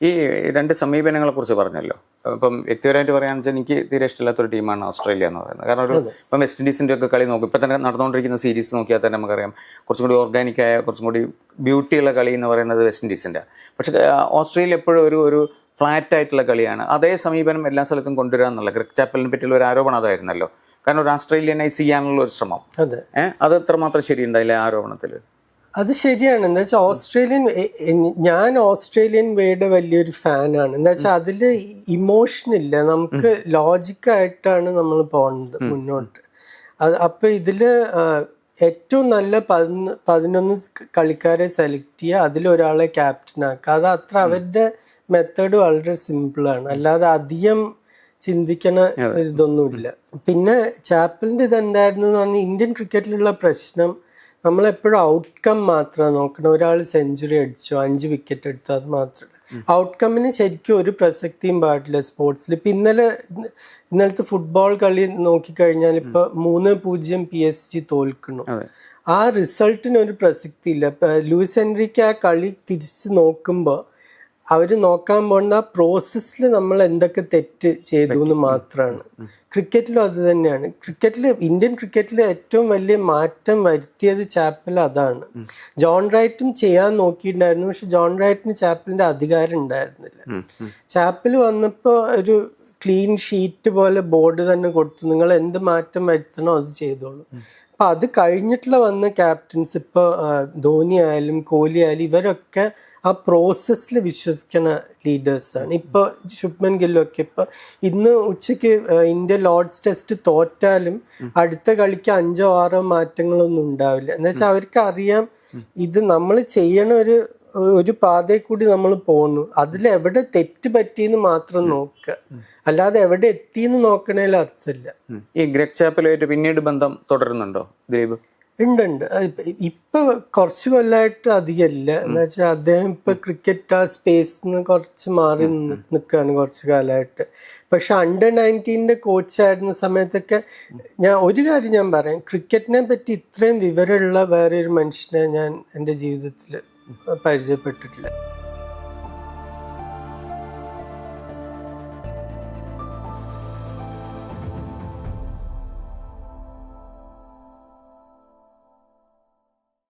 ഈ രണ്ട് സമീപനങ്ങളെ കുറിച്ച് പറഞ്ഞല്ലോ. ഇപ്പം വ്യക്തിപരമായിട്ട് പറയുകയാണെന്ന് വെച്ചാൽ എനിക്ക് തീരെ ഇഷ്ടമില്ലാത്തൊരു ടീമാണ് ഓസ്ട്രേലിയ എന്ന് പറയുന്നത്. കാരണം ഇപ്പം വെസ്റ്റ് ഇൻഡീസിൻ്റെ ഒക്കെ കളി നോക്കും, ഇപ്പം തന്നെ നടന്നുകൊണ്ടിരിക്കുന്ന സീരീസ് നോക്കിയാൽ തന്നെ നമുക്കറിയാം കുറച്ചും കൂടി ഓർഗാനിക്കായ കുറച്ചും കൂടി ബ്യൂട്ടിയുള്ള കളി എന്ന് പറയുന്നത് വെസ്റ്റ് ഇൻഡീസിൻ്റെ. പക്ഷേ ഓസ്ട്രേലിയ എപ്പോഴും ഒരു ഫ്ലാറ്റ് ആയിട്ടുള്ള കളിയാണ്. അതേ സമീപനം എല്ലാ സ്ഥലത്തും കൊണ്ടുവരിക എന്നുള്ള ഗ്രെഗ് ചാപ്പലിനെ പറ്റിയുള്ള ഒരു ആരോപണം അതായിരുന്നല്ലോ. കാരണം ഒരു ഓസ്ട്രേലിയനായി ചെയ്യാനുള്ള ഒരു ശ്രമം, അത് എത്രമാത്രം ശരിയുണ്ടായില്ല ആരോപണത്തിൽ? അത് ശരിയാണ്. എന്താ വെച്ചാൽ ഞാൻ ഓസ്ട്രേലിയൻ വേയുടെ വലിയൊരു ഫാനാണ്. എന്താ വെച്ചാൽ അതിൽ ഇമോഷൻ ഇല്ല, നമുക്ക് ലോജിക്കായിട്ടാണ് നമ്മൾ പോകുന്നത് മുന്നോട്ട്. അപ്പൊ ഇതില് ഏറ്റവും നല്ല 11 കളിക്കാരെ സെലക്ട് ചെയ്യുക, അതിലൊരാളെ ക്യാപ്റ്റൻ ആക്കുക. അത് അത്ര അവരുടെ മെത്തേഡ് വളരെ സിമ്പിളാണ്, അല്ലാതെ അധികം ചിന്തിക്കണ ഇതൊന്നുമില്ല. പിന്നെ ചാപ്പലിന്റെ ഇതെന്തായിരുന്നു എന്ന് പറഞ്ഞാൽ, ഇന്ത്യൻ ക്രിക്കറ്റിലുള്ള പ്രശ്നം നമ്മളെപ്പോഴും ഔട്ട്കം മാത്രമാണ് നോക്കണം. ഒരാൾ സെഞ്ചുറി അടിച്ചോ 5 വിക്കറ്റ് എടുത്തോ അത് മാത്രമല്ല, ഔട്ട്കമ്മിന് ശരിക്കും ഒരു പ്രസക്തിയും പാടില്ല സ്പോർട്സിൽ. ഇപ്പം ഇന്നലത്തെ ഫുട്ബോൾ കളി നോക്കിക്കഴിഞ്ഞാൽ ഇപ്പൊ 3-0 PSG തോൽക്കുന്നു. ആ റിസൾട്ടിന് ഒരു പ്രസക്തി ഇല്ല. ഇപ്പൊ ലൂയിസ് എൻറിക്ക് ആ കളി തിരിച്ച് നോക്കുമ്പോൾ അവര് നോക്കാൻ പോകുന്ന ആ പ്രോസസ്സിൽ നമ്മൾ എന്തൊക്കെ തെറ്റ് ചെയ്തു എന്ന് മാത്രമാണ്. ക്രിക്കറ്റിലും അത് തന്നെയാണ്. ഇന്ത്യൻ ക്രിക്കറ്റിൽ ഏറ്റവും വലിയ മാറ്റം വരുത്തിയത് ചാപ്പൽ അതാണ്. ജോൺ റൈറ്റും ചെയ്യാൻ നോക്കിയിട്ടുണ്ടായിരുന്നു, പക്ഷെ ജോൺ റൈറ്റിന് ചാപ്പലിന്റെ അധികാരം ഉണ്ടായിരുന്നില്ല. ചാപ്പൽ വന്നപ്പോൾ ഒരു ക്ലീൻ ഷീറ്റ് പോലെ ബോർഡ് തന്നെ കൊടുത്തു, നിങ്ങൾ എന്ത് മാറ്റം വരുത്തണോ അത് ചെയ്തോളൂ. അപ്പൊ അത് കഴിഞ്ഞിട്ടുള്ള വന്ന ക്യാപ്റ്റൻസ്, ഇപ്പൊ ധോനി ആയാലും കോഹ്ലി ആയാലും, ഇവരൊക്കെ ആ പ്രോസസ്സിൽ വിശ്വസിക്കുന്ന ലീഡേഴ്സാണ്. ഇപ്പോൾ ശുഭ്മൻ ഗില്ലൊക്കെ ഇപ്പൊ ഇന്ന് ഉച്ചയ്ക്ക് ഇന്ത്യ ലോർഡ്സ് ടെസ്റ്റ് തോറ്റാലും അടുത്ത കളിക്ക് 5-6 മാറ്റങ്ങളൊന്നും ഉണ്ടാവില്ല. എന്ന് വെച്ചാൽ അവർക്ക് അറിയാം ഇത് നമ്മൾ ചെയ്യണ ഒരു പാതയിൽ കൂടി നമ്മൾ പോകുന്നു, അതിലെവിടെ തെറ്റ് പറ്റിയെന്ന് മാത്രം നോക്കുക, അല്ലാതെ എവിടെ എത്തിയെന്ന് നോക്കണേൽ അർത്ഥമില്ല. ഈ ഗ്രെഗ് ചാപ്പലുമായിട്ട് പിന്നീട് ബന്ധം തുടരുന്നുണ്ടോ ദിലീപ്? ഉണ്ട്. ഇപ്പൊ കുറച്ച് കൊല്ലമായിട്ട് അധികമില്ല. എന്ന് വെച്ചാൽ അദ്ദേഹം ഇപ്പൊ ക്രിക്കറ്റ് ആ സ്പേസിന്ന് കുറച്ച് മാറി നിൽക്കുകയാണ് കുറച്ച് കാലമായിട്ട്. പക്ഷെ Under-19 കോച്ചായിരുന്ന സമയത്തൊക്കെ ഒരു കാര്യം ഞാൻ പറയാം, ക്രിക്കറ്റിനെ പറ്റി ഇത്രയും വിവരമുള്ള വേറെ ഒരു മനുഷ്യനെ ഞാൻ എൻ്റെ ജീവിതത്തിൽ പരിചയപ്പെട്ടിട്ടില്ല.